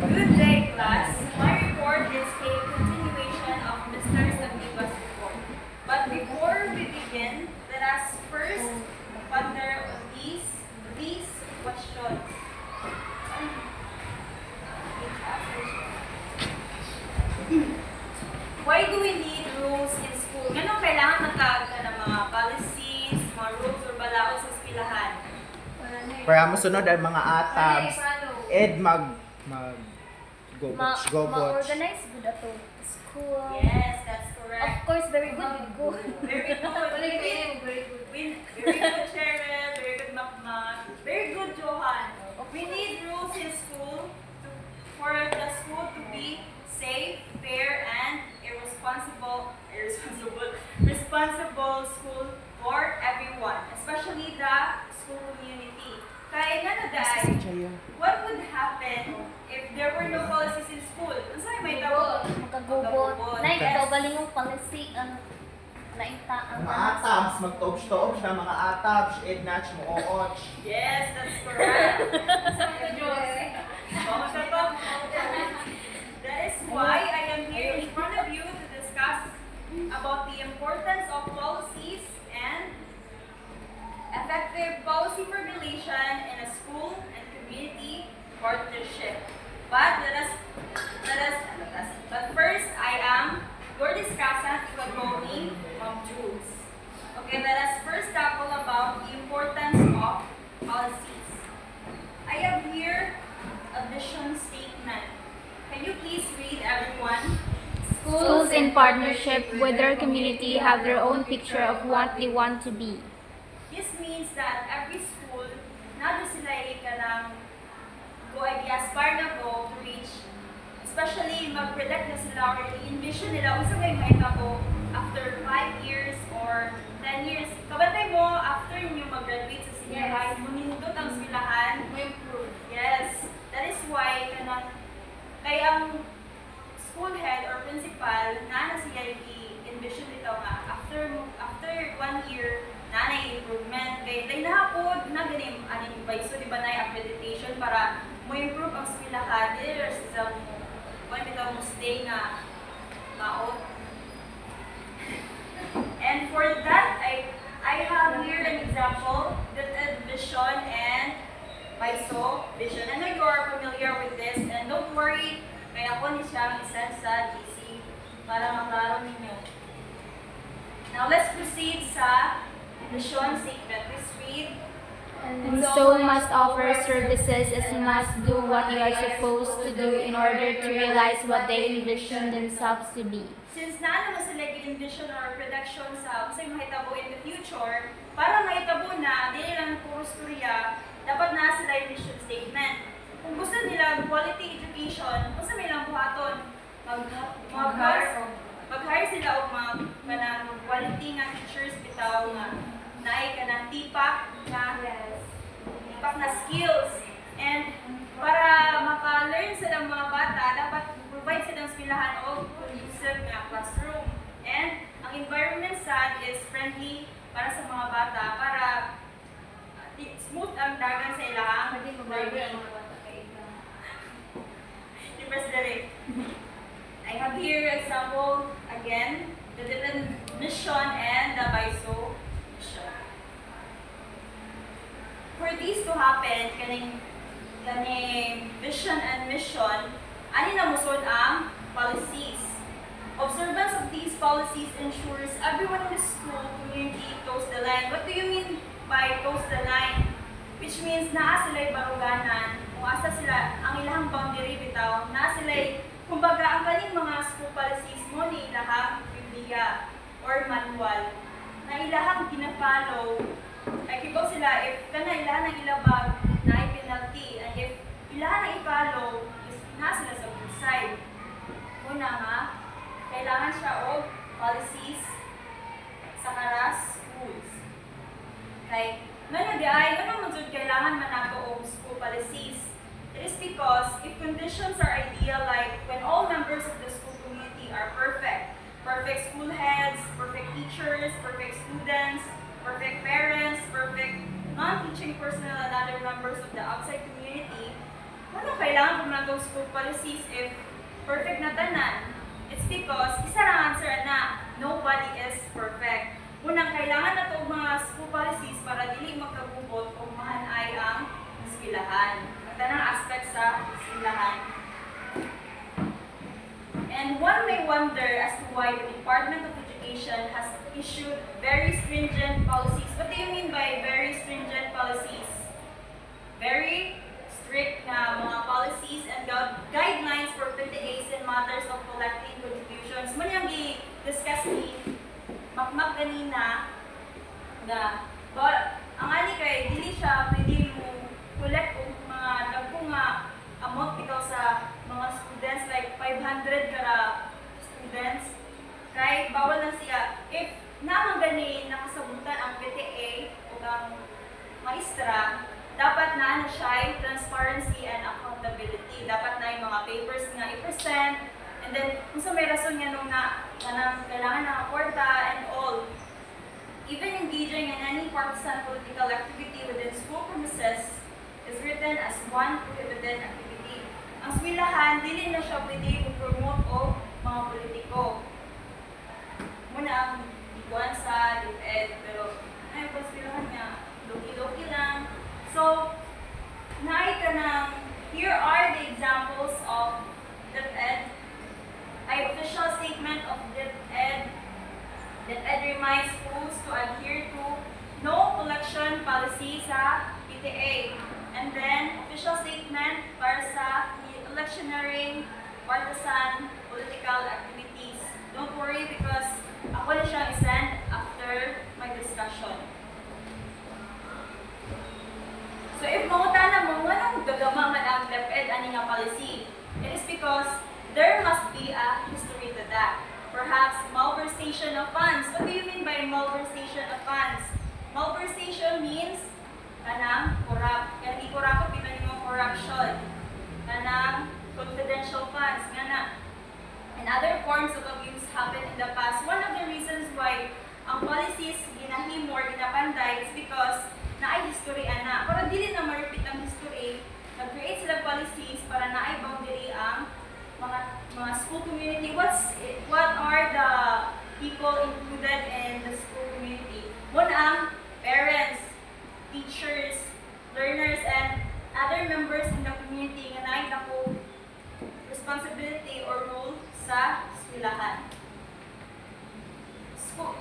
Good day, class. My report is a continuation of Mr. Sandiva's report. But before we begin, let us first ponder on these questions. Why do we need rules in school? Ganun kailangan magkaagta ng mga policies, mga rules or balaod sa eskwelahan? Para masunod ang mga atabs, go watch. Ma-organize good ato school. Yes, that's Of correct. course, very good with go. Very good. Very good, Cheryl. Very good, Makma. Very good, Johan. We need rules in school for the school to be safe, fair, and responsible school for everyone, especially the school community. Kaya nga na dahil, what would happen if there were no policies in school? Ano sa'yo may tawag? Magkagubot. Nay, ito balingong policy ang naita ang Mga atabs, magtoobs-toobs na mga atabs, ednach mo ooch. Yes, that's correct. That is why I am here in front of you to discuss about the importance of policies and effective policy formulation in a school and community partnership. But first, I am your discussant who will call me Mom Jules. Okay, let us first tackle about the importance of policies. I have here a vision statement. Can you please read, everyone? Schools in partnership with their community have their own picture of what they want to be. This means that every school, nado sila ka ng go i-aspire na go to reach, especially mag-predict na sila or i-envision nila kung saan may ko after 5 years or 10 years. Kabantay mo, after nyo mag-graduate sa senior high, munindot ang eskwelahan, may improve. Yes, that is why kaya ang school head or principal na siya i-envision nito nga after 1 year nanay improvement kay day nahapod na ganim aning so di ba nay accreditation para mo improve ang eskwelahan there's some when bitaw mo stay nga maot. And for that I have here an example that vision and MISO vision. I know you are familiar with this and don't worry kaya ako ni siyang isend sa GC para maklaro ninyo. Now let's proceed sa vision statement. Please read. And so must offer services as you must do what you are supposed to do in order to realize what they envision themselves to be. Since na naman sila envision or production sa usay mahitabo in the future, para mahitabo na, dili lang puro storya, dapat na sila yung vision statement. Kung gusto nila quality education, basta may lang buhaton, mag-hire sila o mga quality nga teachers bitaw nga naay ka ng tipak na skills. And para maka-learn silang mga bata, dapat provide silang eskwelahan o conducive na classroom. And ang environment sad is friendly para sa mga bata, para smooth ang dagan sa ilang learning. I have here example again, the different mission and the MISO mission. For these to happen, kaning vision and mission, ani na musod ang policies. Observance of these policies ensures everyone in the school community toes the line. What do you mean by toes the line? Which means naa sila'y baruganan, kung asa sila ang ilahang boundary bitaw, naa sila'y, kumbaga ang kaning mga school policies mo ni ilahang bibliya or manual na ilahang gina-follow. Like ibaw sila, if kana ilahan ang ilabag, na penalty, and if ilahan ang i-follow, is naa sila sa good side. Una nga, kailangan siya og policies sa karas schools. Like, kailangan man nato og school policies. It is because if conditions are ideal, like when all members of the school community are perfect, perfect school heads, perfect teachers, perfect students, perfect parents, perfect non-teaching personnel and other members of the outside community, ano kailangan po natong school policies if perfect na tanan? It's because, isa ra answer na, nobody is perfect. Unang kailangan na itong mga school policies para dili magkagubot kung mahan ay ang eskwelahan. Ang tanang aspect sa eskwelahan. And one may wonder as to why the Department of Education has issued very stringent policies. What do you mean by very stringent policies? Very strict na mga policies and guidelines for PTAs in matters of collecting contributions. Muna yung i-discuss ni Makmak kanina na ang ani kay dili siya pwede mo collect og mga dagkong nga amount bitaw sa mga students like 500 kara students kay bawal na siya if naman gani nakasabutan ang PTA o ang maestra dapat na siya transparency and accountability dapat na yung mga papers nga i-present and then kung sa may rason nga nung na kailangan ng kwarta and all even engaging in any partisan political activity within school premises is written as one prohibited activity. Ang eskwelahan, dili na siya pwede i-promote o mga politiko. Muna ang ikuan sa DepEd, pero ay po eskwelahan niya, loki-loki lang. So, naay ka ng, here are the examples of DepEd. Ay official statement of DepEd. DepEd reminds schools to adhere to no collection policy sa PTA. And then, official statement para sa electioneering, partisan, political activities. Don't worry because ako na siyang isend after my discussion. So if mangutana mo, anong gagama man ang DepEd ani nga policy? It is because there must be a history to that. Perhaps malversation of funds. What do you mean by malversation of funds? Malversation means kanang corrupt. Kaya i-corrupt pinag mo corruption. Kanang confidential funds. Ngana. And other forms of abuse happened in the past. One of the reasons why ang policies ginahimo or ginapanday is because naay history ana. Para dili na ma-repeat ang history, nag-create sila policies para naay boundary ang mga school community. What are the people included in the school community? One ang parents, teachers, learners, and other members in the community nga naay dako responsibility or role sa eskwelahan.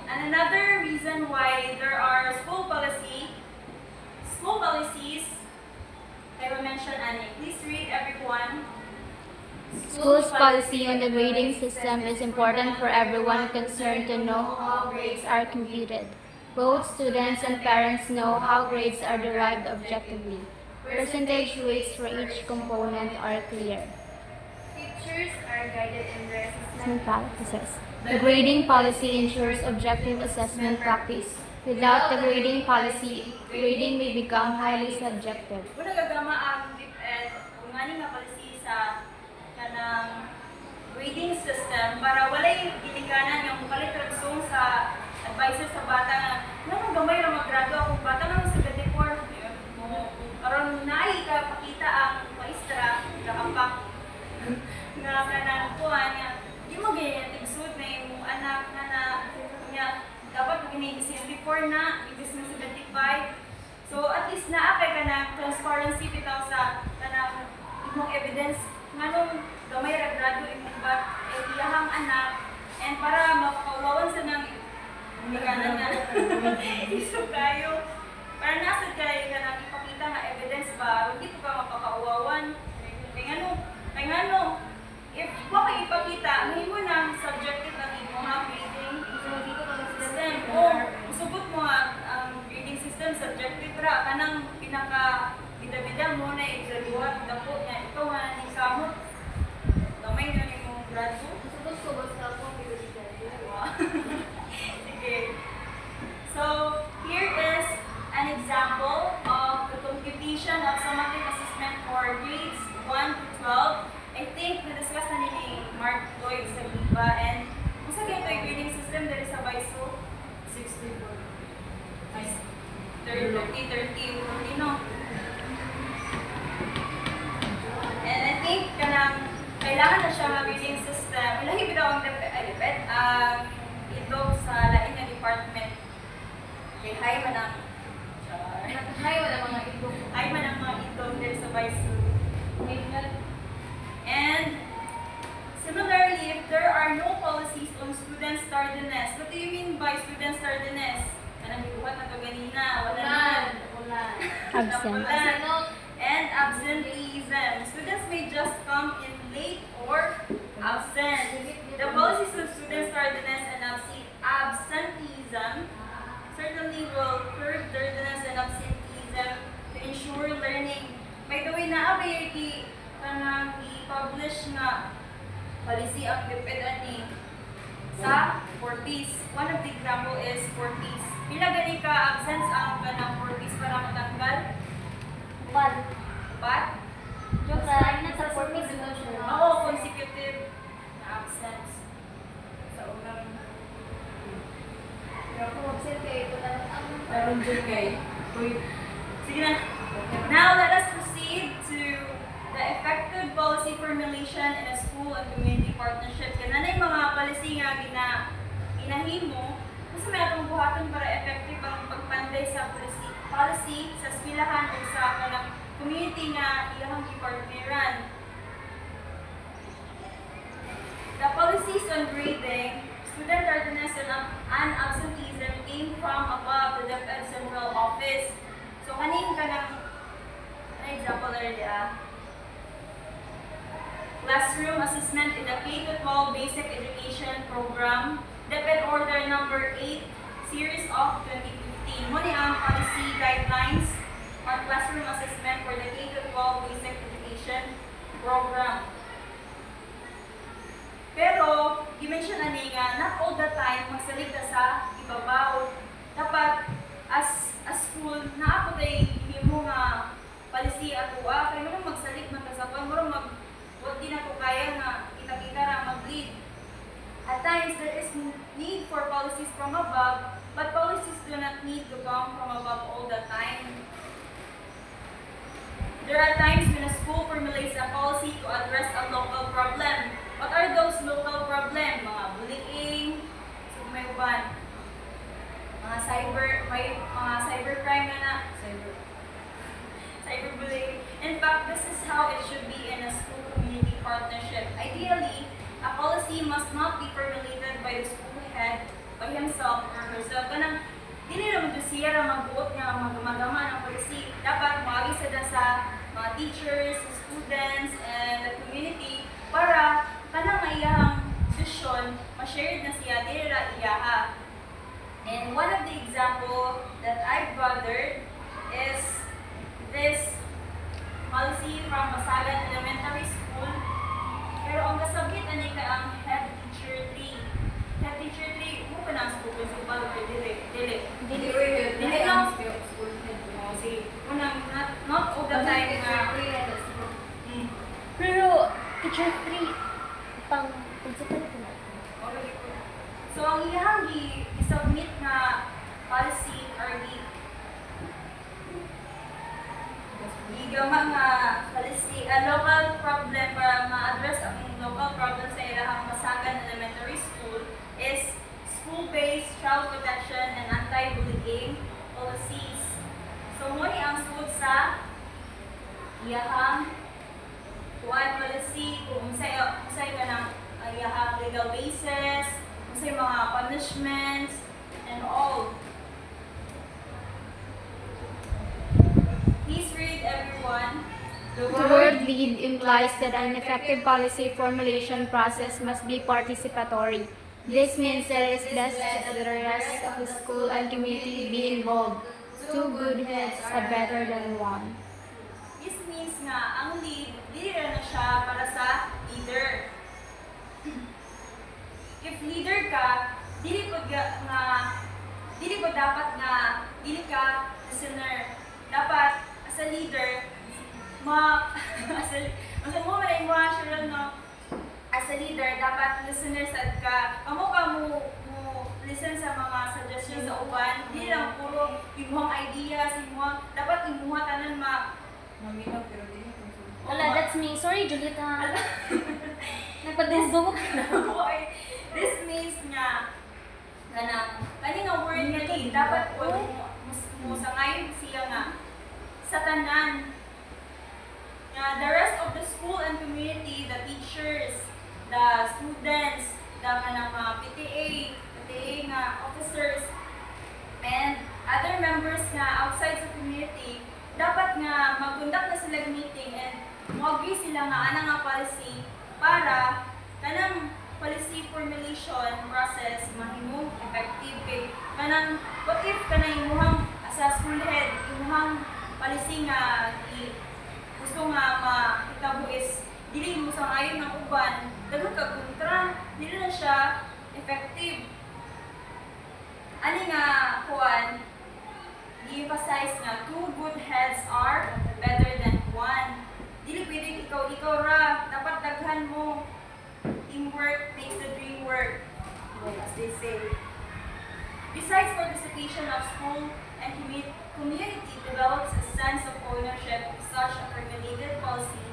And another reason why there are school policies, I will mention ani. Please read everyone. School's policy on the grading system is important for everyone concerned to know how grades are computed. Both students and parents know how grades are derived objectively. Percentage weights for each component are clear. Teachers are guided in their Assessment practices. The grading policy ensures objective assessment practice. Without the grading policy, grading may become highly subjective. Una gagama ang DepEd kung nga policy sa kanang grading system para walay ginikanan yung palitragsong sa advisor sa bata nga nang gamay ra maggrado akong bata nga sa 24 mo aron naay ka pakita ang maestra nakapak nga kanang kuan nga di mo gyud tigsud na yung anak na dapat gini 64 na ibis na 75 so at least naa kay kanang transparency bitaw sa kanang imong evidence nganong gamay ra grado imong bat iyahang anak and para makawawan sa nang ikanan nga iso kayo para nasa kay kanang ipakita nga evidence ba hindi ko ka makakauwawan kay ngano if wa kay ipakita mahimo nang subjective ang imong grading system o usubot mo ang grading system subjective ra kanang pinaka bida-bida mo na i-graduate dako niya ikaw nga ning kamot gamay na nimong grado usubot ko basta ako bida-bida. Sige. So here is kailangan na siya nga grading system. Ilahi bitaw ang depet ito sa lain nga department. Kay hay man ang Hay, wala mga ito. ay man ang mga itong there sa Baisu. And similarly, if there are no policies on student tardiness, what do you mean by student tardiness? Kanang gibuhat na to ganina, wala na. Absent. And absenteeism. Students may just come in late or absent. The policies of student tardiness and absenteeism certainly will curb tardiness and absenteeism to ensure learning. By the way, naabay kanang i-publish nga policy ang DepEd ani sa 4Ps. One of the example is 4Ps. Pila gani ka absence ang kanang 4Ps para matanggal? Bad. But Joke lang, nasa 40 oo, consecutive na absence. Sa unang sige na. Now let us proceed to the effective policy formulation in a school and community partnership. Kaya na yung mga policy nga ginahimo, kasi may atong buhaton para effective ang pagpanday sa policy sa eskwelahan o sa kanang community nga ilahang gipartneran. The policies on grading, student tardiness and absenteeism came from above the DepEd Central Office. So kanin ka ng example earlier. Classroom assessment in the K-12 Basic Education Program, DepEd Order Number 8, Series of 2015. Muna ang policy guidelines on classroom assessment for the K-12 Basic Education Program. Pero, i-mention na nga, not all the time magsalig na sa ibabaw. Dapat, as school, naapot ay himo nga policy ato kaya mo nang magsalig magkasapan, mo nang wag din ako kaya nga kita-kita ra mag-lead. At times, there is need for policies from above, but policies do not need to come from above all the time. There are times when a school formulates a policy to address a local problem. What are those local problems? Mga bullying, so may uban, mga cybercrime na cyberbullying. In fact, this is how it should be in a school-community partnership. Ideally, a policy must not be formulated by the school head, by himself or herself. Kanang, dili naman doon siya na magbuot nga magama ng policy. Dapat maagi sila sa mga teachers, students, and the community para kanang iyahang vision, ma-shared na siya, dili ra iyaha. And one of the example that I've gathered is this policy from Masagan Elementary School. Pero ang kasabit ani ka ang head teacher 3. Head teacher 3, mo pa na ang school principal o dili lang school head. Sige, unang not all the time nga. Pero, teacher 3, pang principal ko na. So ang iyang i-submit na policy or gigama nga policy, a local problem para ma-address ang local problem sa ilahang Masagan Elementary School is school-based child protection and anti-bullying policies. So mo ang sud sa iyahang kuan policy kung unsay ka ng iyahang legal basis, unsay mga punishments and all. Please read, everyone. The word lead implies that an effective policy formulation process must be participatory. This means that it is best that the rest of the school and community be involved. Two good heads are better than one. This means nga, ang lead, dili na siya para sa leader. If leader ka, dili ko dapat nga, dili ka listener. Dapat, as a leader, mo as a leader, dapat listener sad ka. Amo ka mo listen sa mga suggestions sa uban. Hindi lang puro imuhang ideas, dapat imuha tanan Wala, that's me. Sorry, Julieta. Nagpadungdungok. This means nga kani nga word nga ni dapat po mo sa ngayon siya nga sa tanan nga the rest of the school and community, the teachers, the students, the kanang mga PTA nga officers, and other members nga outside sa community, dapat nga mag-conduct na sila meeting and mag-agree sila nga ana nga policy para kanang policy formulation process mahimong effective kay kanang what if kanang imuhang sa school head imuhang policy nga gusto nga makitabo is dili mo sang ayon ng uban daghang ka kontra dili na siya effective ani nga kuan i-emphasize nga two good heads are better than one. Dili pwede ikaw ra, dapat daghan mo. Teamwork makes the dream work, as they say. Besides participation of school and community develops a sense of ownership of such a formulated policy,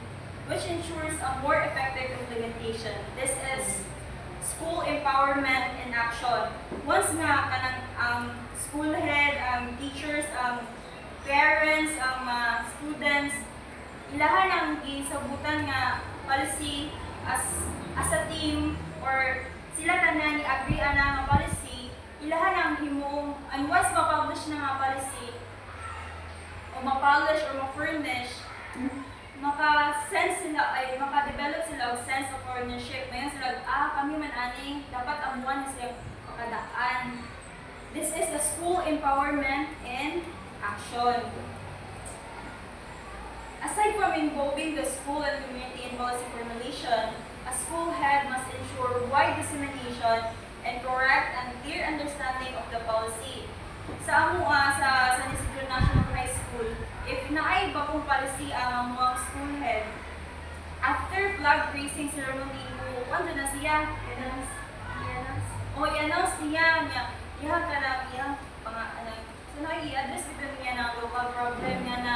which ensures a more effective implementation. This is school empowerment in action. Once nga kanang school head, teachers, parents, students, ilahan ang gisabutan nga policy as a team or sila tanan ni agree ana nga policy, ilahan ang himong and once ma-publish na nga policy o ma-publish or ma-furnish, maka-sense sila ay maka-develop sila og sense of ownership. Mayon sila kami man aning dapat amuan na sila makadaan. This is the school empowerment in action. Aside from involving the school and community in policy formulation, a school head must ensure wide dissemination and correct and clear understanding of the policy. Sa amua sa San Isidro National High School, if naay bagong policy ang mga school head, after flag raising ceremony, ano na siya? I-announce niya ihang ka lang, ihang so i-address dito niya ng local problem niya na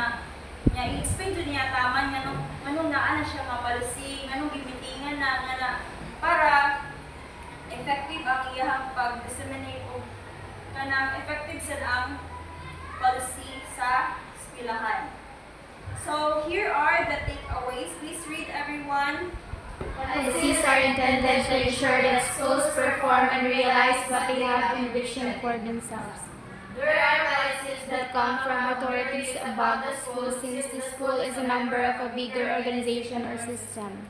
i-explain dito niya tama niya anong naan na siya mga policy, anong gimitingan na para effective ang iyang pag-disseminate o kanang effective sa ang policy sa eskwelahan. So here are the takeaways. Please read everyone. Policies are intended to ensure that schools perform and realize what they have envisioned for themselves. There are policies that come from authorities above the school since the school is a member of a bigger organization or system.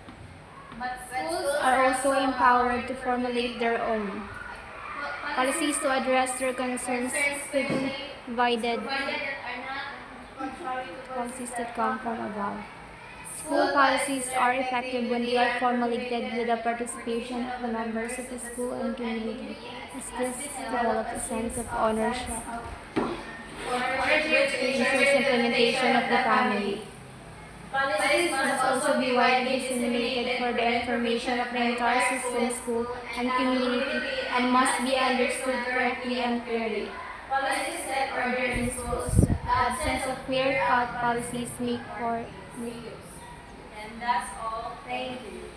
But schools are also empowered to formulate their own policies to address their concerns, provided policies that come from above. School policies are effective when they are formulated with the participation of the members of the school and community, as this develops a sense of ownership, ensures implementation of the family. Policies must also be widely disseminated for the information of the entire system, school, and community, and must be understood correctly and clearly. Policies set order in schools. The absence of clear-cut policies make for misuse. And that's all. Thank you.